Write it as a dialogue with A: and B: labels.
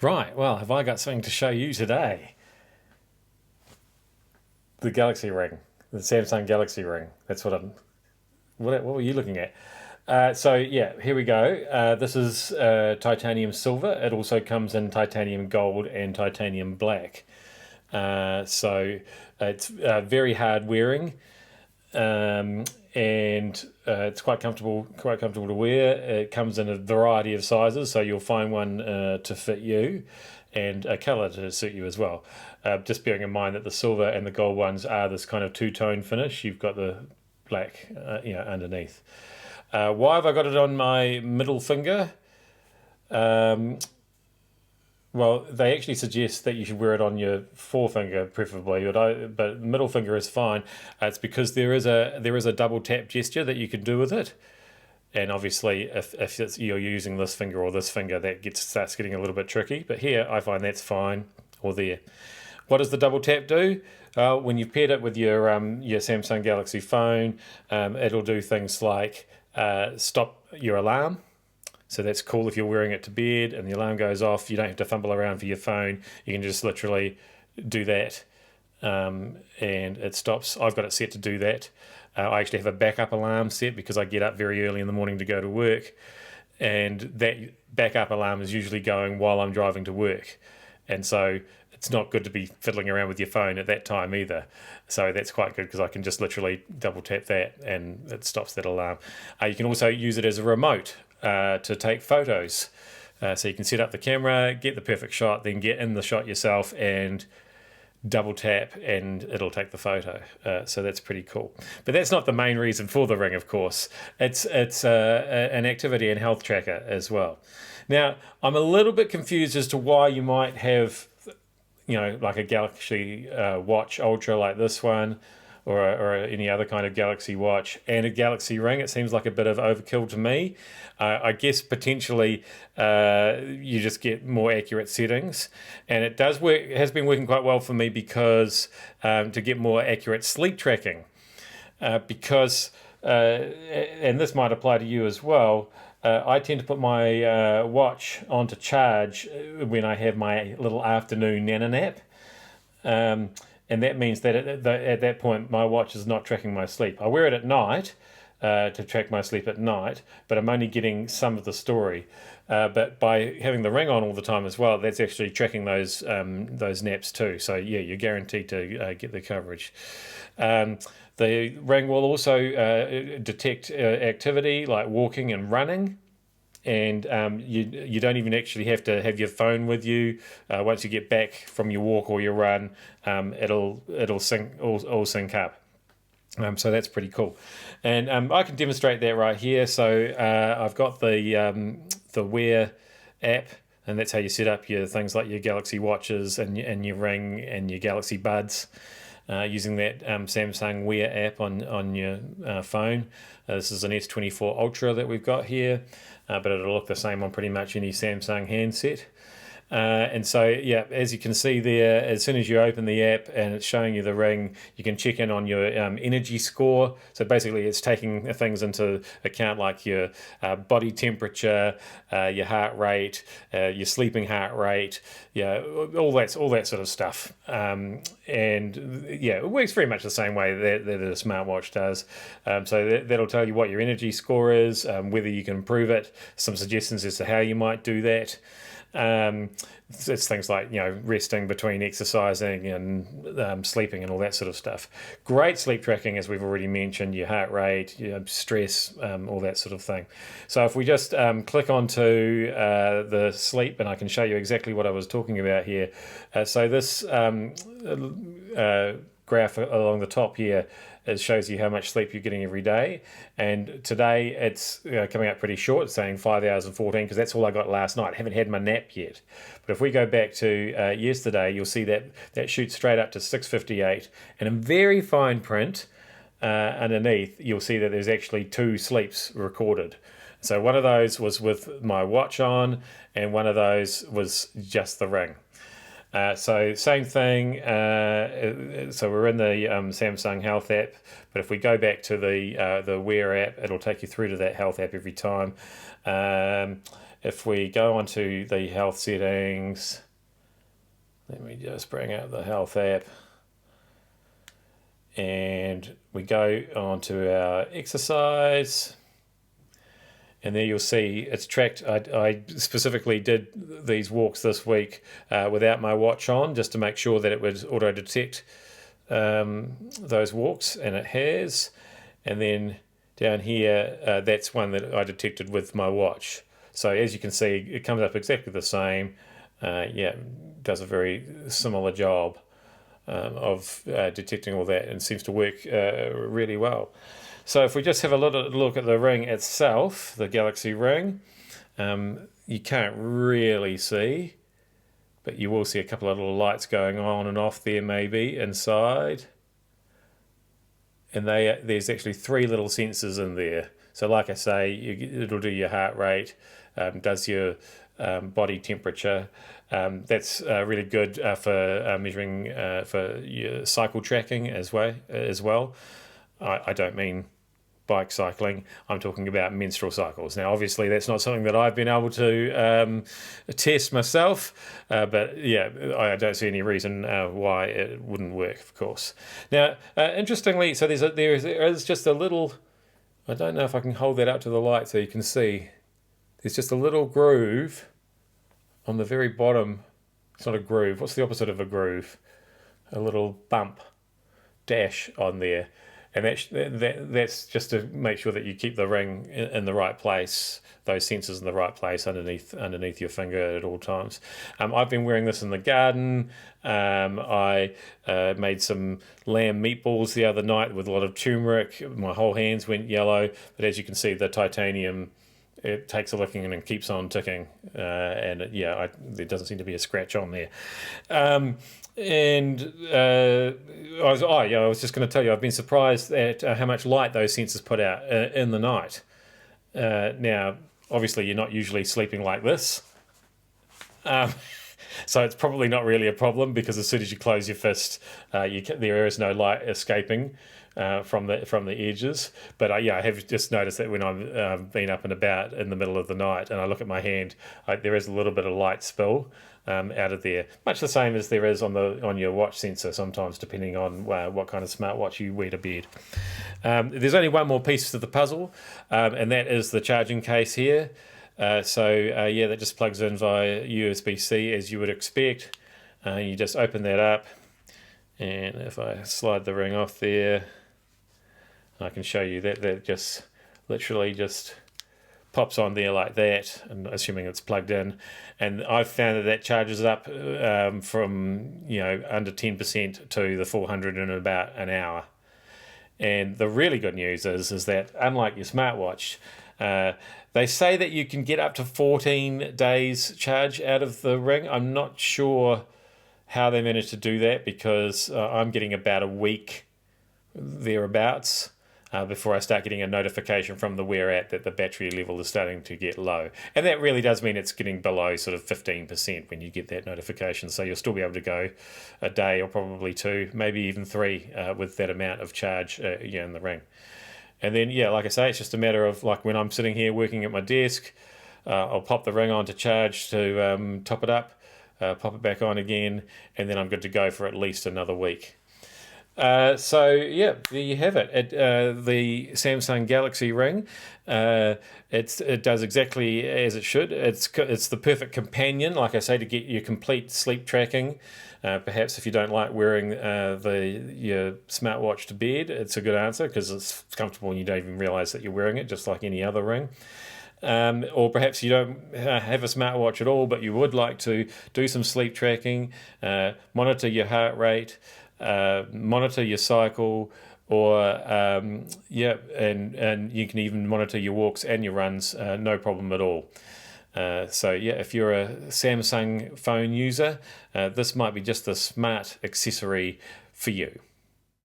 A: Right, well, have I got something to show you today? The Galaxy Ring, the Samsung Galaxy Ring. That's what I'm. What were you looking at? So yeah, here we go. This is titanium silver. It also comes in titanium gold and titanium black. So it's very hard wearing, and it's quite comfortable to wear. It comes in a variety of sizes, so you'll find one to fit you, and a colour to suit you as well. Just bearing in mind that the silver and the gold ones are this kind of two-tone finish. You've got the black, underneath. Why have I got it on my middle finger? Um, well, they actually suggest that you should wear it on your forefinger, preferably, but middle finger is fine. It's because there is a double tap gesture that you can do with it, and obviously, if you're using this finger or this finger, starts getting a little bit tricky. But here, I find that's fine, or there. What does the double tap do? When you've paired it with your Samsung Galaxy phone, it'll do things like stop your alarm. So that's cool if you're wearing it to bed and the alarm goes off. You don't have to fumble around for your phone. You can just literally do that, and it stops. I've got it set to do that. I actually have a backup alarm set because I get up very early in the morning to go to work, and that backup alarm is usually going while I'm driving to work. And so it's not good to be fiddling around with your phone at that time either. So that's quite good because I can just literally double tap that and it stops that alarm. You can also use it as a remote to take photos. So you can set up the camera, get the perfect shot, then get in the shot yourself and double tap and it'll take the photo. So that's pretty cool. But that's not the main reason for the ring, of course. It's an activity and health tracker as well. Now, I'm a little bit confused as to why you might have, like a Galaxy Watch Ultra like this one, or any other kind of Galaxy Watch, and a Galaxy Ring. It seems like a bit of overkill to me. I guess potentially you just get more accurate settings, and it does work. It has been working quite well for me because to get more accurate sleep tracking, because and this might apply to you as well. I tend to put my watch onto charge when I have my little afternoon nana nap. And that means that at that point, my watch is not tracking my sleep. I wear it at night to track my sleep at night, but I'm only getting some of the story. But by having the ring on all the time as well, that's actually tracking those naps too. So yeah, you're guaranteed to get the coverage. The ring will also detect activity like walking and running. And you don't even actually have to have your phone with you. Once you get back from your walk or your run, it'll all sync up. So that's pretty cool, and I can demonstrate that right here. So I've got the Wear app, and that's how you set up your things like your Galaxy Watches and your Ring and your Galaxy Buds. Using that Samsung Wear app on your phone. This is an S24 Ultra that we've got here, but it'll look the same on pretty much any Samsung handset. And so, yeah, as you can see there, as soon as you open the app and it's showing you the ring, you can check in on your energy score. So basically, it's taking things into account like your body temperature, your heart rate, your sleeping heart rate, yeah, all that sort of stuff. And yeah, it works very much the same way that a smartwatch does. So that'll tell you what your energy score is, whether you can improve it, some suggestions as to how you might do that. It's things like resting between exercising and sleeping and all that sort of stuff. Great sleep tracking, as we've already mentioned, your heart rate, your stress, all that sort of thing. So if we just click onto the sleep, and I can show you exactly what I was talking about here. So this graph along the top here, it shows you how much sleep you're getting every day, and today it's coming up pretty short, saying 5 hours and 14, because that's all I got last night. I haven't had my nap yet, but if we go back to yesterday, you'll see that shoots straight up to 6:58, and in very fine print underneath, you'll see that there's actually 2 sleeps recorded. So one of those was with my watch on, and one of those was just the ring. So same thing. So we're in the Samsung Health app, but if we go back to the Wear app, it'll take you through to that Health app every time. if we go onto the health settings, let me just bring up the health app, and we go onto our exercise, and there you'll see it's tracked. I specifically did these walks this week without my watch on, just to make sure that it would auto detect those walks, and it has. And then down here, that's one that I detected with my watch. So as you can see, it comes up exactly the same. Does a very similar job of detecting all that, and seems to work really well. So if we just have a little look at the ring itself, the Galaxy Ring, you can't really see, but you will see a couple of little lights going on and off there maybe inside. And there's actually 3 little sensors in there. So like I say, it'll do your heart rate, does your body temperature. That's really good for measuring for your cycle tracking as well. I don't mean bike cycling, I'm talking about menstrual cycles. Now obviously that's not something that I've been able to test myself, but yeah, I don't see any reason why it wouldn't work, of course. Now interestingly, so there is just a little, I don't know if I can hold that up to the light so you can see, there's just a little groove on the very bottom. It's not a groove, what's the opposite of a groove? A little bump, dash on there. And that's just to make sure that you keep the ring in the right place, those sensors in the right place underneath your finger at all times. I've been wearing this in the garden. I made some lamb meatballs the other night with a lot of turmeric. My whole hands went yellow, but as you can see, the titanium, it takes a licking and keeps on ticking. There doesn't seem to be a scratch on there. I was just going to tell you, I've been surprised at how much light those sensors put out in the night. Now, obviously, you're not usually sleeping like this. So it's probably not really a problem, because as soon as you close your fist, there is no light escaping from the edges. But I have just noticed that when I've been up and about in the middle of the night and I look at my hand, there is a little bit of light spill out of there, much the same as there is on your watch sensor sometimes, depending on what kind of smartwatch you wear to bed. There's only one more piece to the puzzle, and that is the charging case here. That just plugs in via USB-C as you would expect. You just open that up, and if I slide the ring off there, I can show you that just literally just pops on there like that, and assuming it's plugged in. And I've found that charges up from under 10% to the 400 in about an hour. And the really good news is that unlike your smartwatch, they say that you can get up to 14 days charge out of the ring. I'm not sure how they managed to do that, because I'm getting about a week thereabouts before I start getting a notification from the Wear app that the battery level is starting to get low. And that really does mean it's getting below sort of 15% when you get that notification. So you'll still be able to go a day or probably 2, maybe even 3 with that amount of charge in the ring. And then, like I say, it's just a matter of, like, when I'm sitting here working at my desk, I'll pop the ring on to charge to top it up, pop it back on again, and then I'm good to go for at least another week. There you have it. The Samsung Galaxy Ring. It does exactly as it should. It's the perfect companion, like I say, to get your complete sleep tracking. Perhaps if you don't like wearing your smartwatch to bed, it's a good answer, because it's comfortable and you don't even realize that you're wearing it, just like any other ring. Or perhaps you don't have a smartwatch at all, but you would like to do some sleep tracking, monitor your heart rate, monitor your cycle, or and you can even monitor your walks and your runs, no problem at all. If you're a Samsung phone user, this might be just a smart accessory for you.